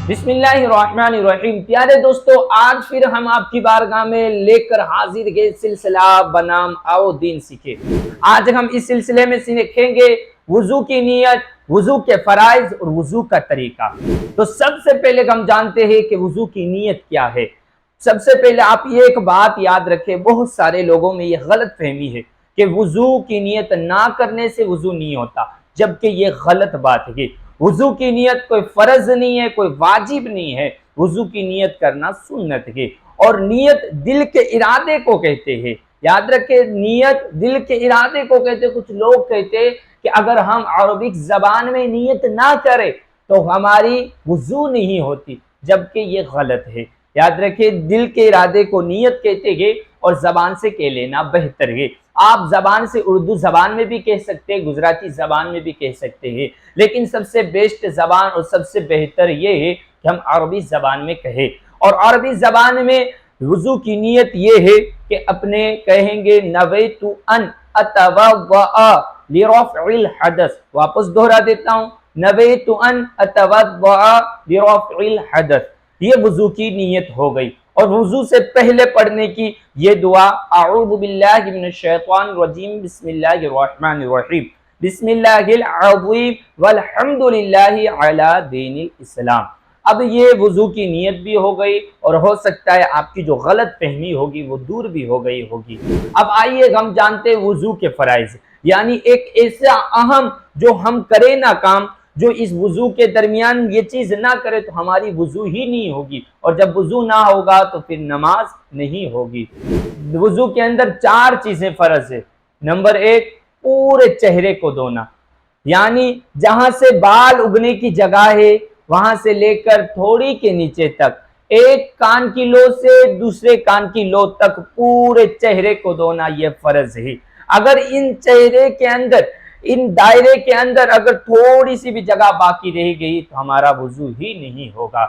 بسم اللہ الرحمن الرحیم۔ پیارے دوستو، آج پھر ہم آپ کی بارگاہ میں لے کر حاضر گئے سلسلہ بنام آؤ دین سیکھے۔ آج ہم اس سلسلے میں سیکھیں گے وضو کی نیت، وضو کے فرائض اور وضو کا طریقہ۔ تو سب سے پہلے ہم جانتے ہیں کہ وضو کی نیت کیا ہے۔ سب سے پہلے آپ یہ ایک بات یاد رکھیں، بہت سارے لوگوں میں یہ غلط فہمی ہے کہ وضو کی نیت نہ کرنے سے وضو نہیں ہوتا، جبکہ یہ غلط بات ہے۔ وضو کی نیت کوئی فرض نہیں ہے، کوئی واجب نہیں ہے، وضو کی نیت کرنا سنت ہے، اور نیت دل کے ارادے کو کہتے ہیں۔ یاد رکھیں، نیت دل کے ارادے کو کہتے ہیں۔ کچھ لوگ کہتے ہیں کہ اگر ہم عربک زبان میں نیت نہ کریں تو ہماری وضو نہیں ہوتی، جبکہ یہ غلط ہے۔ یاد رکھیں، دل کے ارادے کو نیت کہتے ہیں اور زبان سے کہہ لینا بہتر ہے۔ آپ زبان سے اردو زبان میں بھی کہہ سکتے ہیں، گجراتی زبان میں بھی کہہ سکتے ہیں، لیکن سب سے بیسٹ زبان اور سب سے بہتر یہ ہے کہ ہم عربی زبان میں کہیں۔ اور عربی زبان میں وضو کی نیت یہ ہے کہ اپنے کہیں گے نویت ان اتوضأ لرفع الحدث۔ واپس دہرا دیتا ہوں، نویت ان اتوضأ لرفع الحدث۔ یہ وضو کی نیت ہو گئی۔ اور وضو سے پہلے پڑھنے کی یہ دعا، اعوذ باللہ من الشیطان الرجیم، بسم اللہ الرحمن الرحیم، بسم اللہ العظیم والحمد للہ علی دین الاسلام۔ اب یہ وضو کی نیت بھی ہو گئی، اور ہو سکتا ہے آپ کی جو غلط فہمی ہوگی وہ دور بھی ہو گئی ہوگی۔ اب آئیے ہم جانتے ہیں وضو کے فرائض، یعنی ایک ایسا اہم جو ہم کریں نہ کام، جو اس وضو کے درمیان یہ چیز نہ کرے تو ہماری وضو ہی نہیں ہوگی، اور جب وضو نہ ہوگا تو پھر نماز نہیں ہوگی۔ وضو کے اندر 4 چیزیں فرض ہے۔ نمبر 1، پورے چہرے کو دھونا، یعنی جہاں سے بال اگنے کی جگہ ہے وہاں سے لے کر تھوڑی کے نیچے تک، ایک کان کی لو سے دوسرے کان کی لو تک پورے چہرے کو دھونا، یہ فرض ہے۔ اگر ان چہرے کے اندر، ان دائرے کے اندر اگر تھوڑی سی بھی جگہ باقی رہ گئی تو ہمارا وضو ہی نہیں ہوگا۔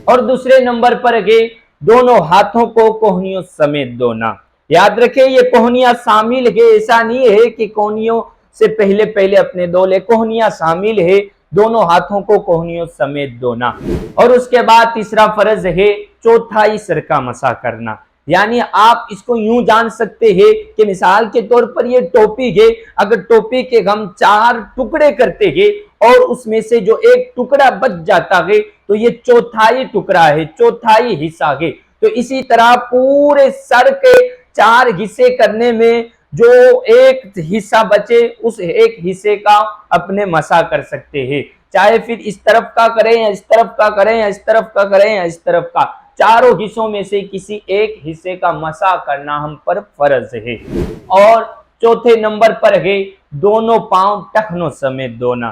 اور دوسرے نمبر پر گئے دونوں ہاتھوں کو کوہنیوں سمیت دھونا۔ یاد رکھیں، یہ کوہنیاں شامل ہے، ایسا نہیں ہے کہ کوہنیوں سے پہلے اپنے دھو لے، کوہنیاں شامل ہے، دونوں ہاتھوں کو کوہنیوں سمیت دھونا۔ اور اس کے بعد تیسرا فرض ہے چوتھائی سر کا مسح کرنا، یعنی آپ اس کو یوں جان سکتے ہیں کہ مثال کے طور پر یہ ٹوپی ہے، اگر ٹوپی کے ہم 4 ٹکڑے کرتے ہیں اور اس میں سے جو ایک ٹکڑا بچ جاتا ہے تو یہ چوتھائی ٹکڑا ہے، چوتھائی حصہ ہے۔ تو اسی طرح پورے سر کے 4 حصے کرنے میں جو ایک حصہ بچے اس ایک حصے کا اپنے مسح کر سکتے ہیں، چاہے پھر اس طرف کا کریں یا اس طرف کا کریں یا اس طرف کا کریں یا اس طرف کا، چاروں حصوں میں سے کسی ایک حصے کا مسح کرنا ہم پر فرض ہے۔ اور چوتھے نمبر پر ہے دونوں پاؤں ٹخنوں سمیت دھونا،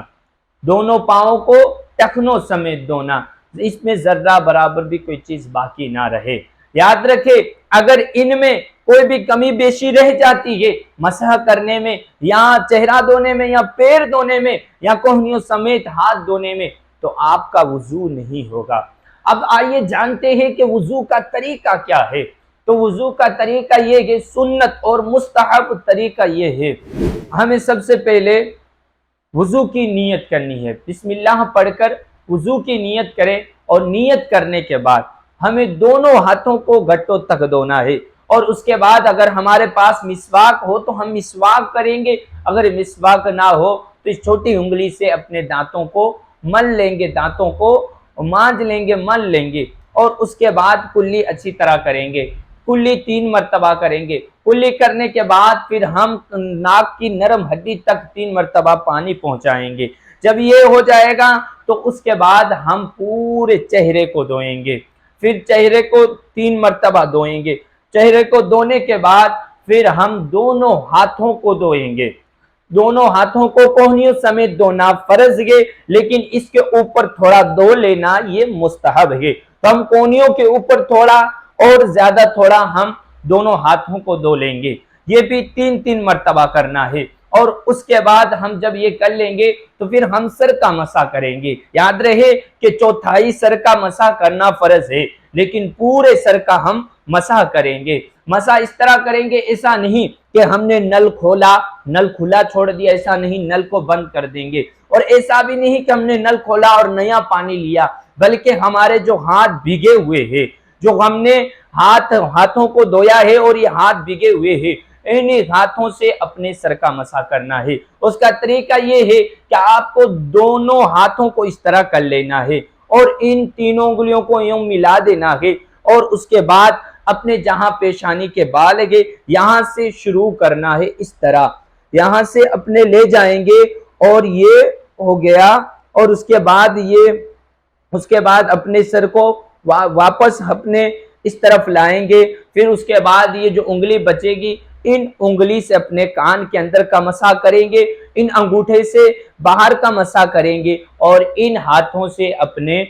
دونوں پاؤں کو ٹخنوں سمیت دھونا، اس میں ذرہ برابر بھی کوئی چیز باقی نہ رہے۔ یاد رکھے، اگر ان میں کوئی بھی کمی بیشی رہ جاتی ہے مسح کرنے میں یا چہرہ دھونے میں یا پیر دھونے میں یا کوہنیوں سمیت ہاتھ دھونے میں تو آپ کا وضو نہیں ہوگا۔ اب آئیے جانتے ہیں کہ وضو کا طریقہ کیا ہے۔ تو وضو کا طریقہ یہ ہے، سنت اور مستحب طریقہ یہ ہے، ہمیں سب سے پہلے وضو کی نیت کرنی ہے، بسم اللہ پڑھ کر وضو کی نیت کریں، اور نیت کرنے کے بعد ہمیں دونوں ہاتھوں کو گھٹوں تک دھونا ہے۔ اور اس کے بعد اگر ہمارے پاس مسواک ہو تو ہم مسواک کریں گے، اگر مسواک نہ ہو تو اس چھوٹی انگلی سے اپنے دانتوں کو مل لیں گے، دانتوں کو مانج لیں گے، مل لیں گے، اور اس کے بعد کلی اچھی طرح کریں گے، کلی 3 مرتبہ کریں گے۔ کلی کرنے کے بعد پھر ہم ناک کی نرم ہڈی تک 3 مرتبہ پانی پہنچائیں گے۔ جب یہ ہو جائے گا تو اس کے بعد ہم پورے چہرے کو دھوئیں گے، پھر چہرے کو 3 مرتبہ دھوئیں گے۔ چہرے کو دھونے کے بعد پھر ہم دونوں ہاتھوں کو دھوئیں گے، دونوں ہاتھوں کو کوہنیوں سمیت دھونا فرض ہے، لیکن اس کے اوپر تھوڑا دھو لینا یہ مستحب ہے۔ تو ہم کوہنیوں کے اوپر تھوڑا اور زیادہ تھوڑا ہم دونوں ہاتھوں کو دھو لیں گے، یہ بھی 3 مرتبہ کرنا ہے۔ اور اس کے بعد ہم جب یہ کر لیں گے تو پھر ہم سر کا مسح کریں گے۔ یاد رہے کہ چوتھائی سر کا مسح کرنا فرض ہے، لیکن پورے سر کا ہم مسح کریں گے۔ مسح اس طرح کریں گے، ایسا نہیں کہ ہم نے نل کھولا، نل کھلا چھوڑ دیا، ایسا نہیں، نل کو بند کر دیں گے، اور ایسا بھی نہیں کہ ہم نے نل کھولا اور نیا پانی لیا، بلکہ ہمارے جو ہاتھ بھیگے ہوئے ہیں، جو ہم نے ہاتھوں کو دھویا ہے اور یہ ہاتھ بھیگے ہوئے ہیں، انہی ہاتھوں سے اپنے سر کا مسح کرنا ہے۔ اس کا طریقہ یہ ہے کہ آپ کو دونوں ہاتھوں کو اس طرح کر لینا ہے اور ان تینوں انگلیوں کو یوں ملا دینا ہے، اور اس کے بعد اپنے جہاں پیشانی کے بال ہے یہاں سے شروع کرنا ہے، اس طرح یہاں سے اپنے لے جائیں گے اور یہ ہو گیا، اور اس کے بعد اپنے سر کو واپس اپنے اس طرف لائیں گے۔ پھر اس کے بعد یہ جو انگلی بچے گی ان انگلی سے اپنے کان کے اندر کا مسح کریں گے، ان انگوٹھے سے باہر کا مسح کریں گے، اور ان ہاتھوں سے اپنے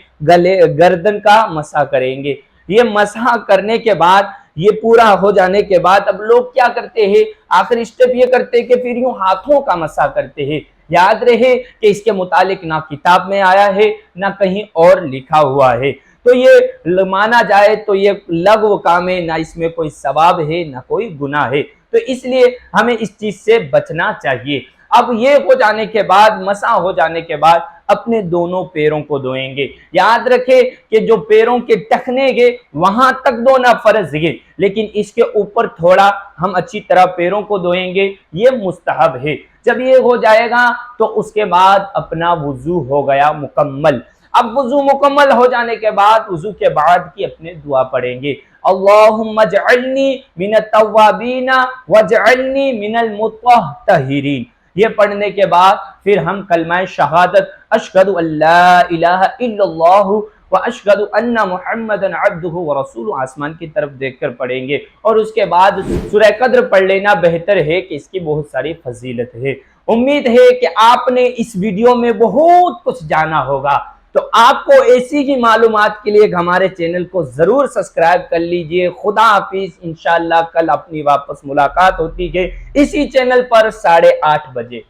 گردن کا مسح کریں گے۔ یہ مسح کرنے کے بعد، یہ پورا ہو جانے کے بعد اب لوگ کیا کرتے ہیں، آخری سٹیپ یہ کرتے ہیں کہ پھر یوں ہاتھوں کا مسح کرتے ہیں۔ یاد رہے کہ اس کے متعلق نہ کتاب میں آیا ہے نہ کہیں اور لکھا ہوا ہے، تو یہ مانا جائے تو یہ لغو کام ہے، نہ اس میں کوئی ثواب ہے نہ کوئی گناہ ہے، تو اس لیے ہمیں اس چیز سے بچنا چاہیے۔ اب یہ ہو جانے کے بعد، مسح ہو جانے کے بعد اپنے دونوں پیروں کو دھوئیں گے۔ یاد رکھیں کہ جو پیروں کے ٹخنے گے وہاں تک دھونا فرض ہے، لیکن اس کے اوپر تھوڑا ہم اچھی طرح پیروں کو دھوئیں گے، یہ مستحب ہے۔ جب یہ ہو جائے گا تو اس کے بعد اپنا وضو ہو گیا مکمل۔ اب وضو مکمل ہو جانے کے بعد وضو کے بعد کی اپنے دعا پڑھیں گے، اللہم اجعلنی من التوابین واجعلنی من المطہرین۔ یہ پڑھنے کے بعد پھر ہم کلمہ شہادت اشہد ان لا الہ الا اللہ واشہد ان محمدا عبدہ ورسولہ آسمان کی طرف دیکھ کر پڑھیں گے، اور اس کے بعد سورہ قدر پڑھ لینا بہتر ہے کہ اس کی بہت ساری فضیلت ہے۔ امید ہے کہ آپ نے اس ویڈیو میں بہت کچھ جانا ہوگا، تو آپ کو ایسی ہی معلومات کے لیے ہمارے چینل کو ضرور سبسکرائب کر لیجئے۔ خدا حافظ، انشاءاللہ کل اپنی واپس ملاقات ہوتی ہے اسی چینل پر 8:30 بجے۔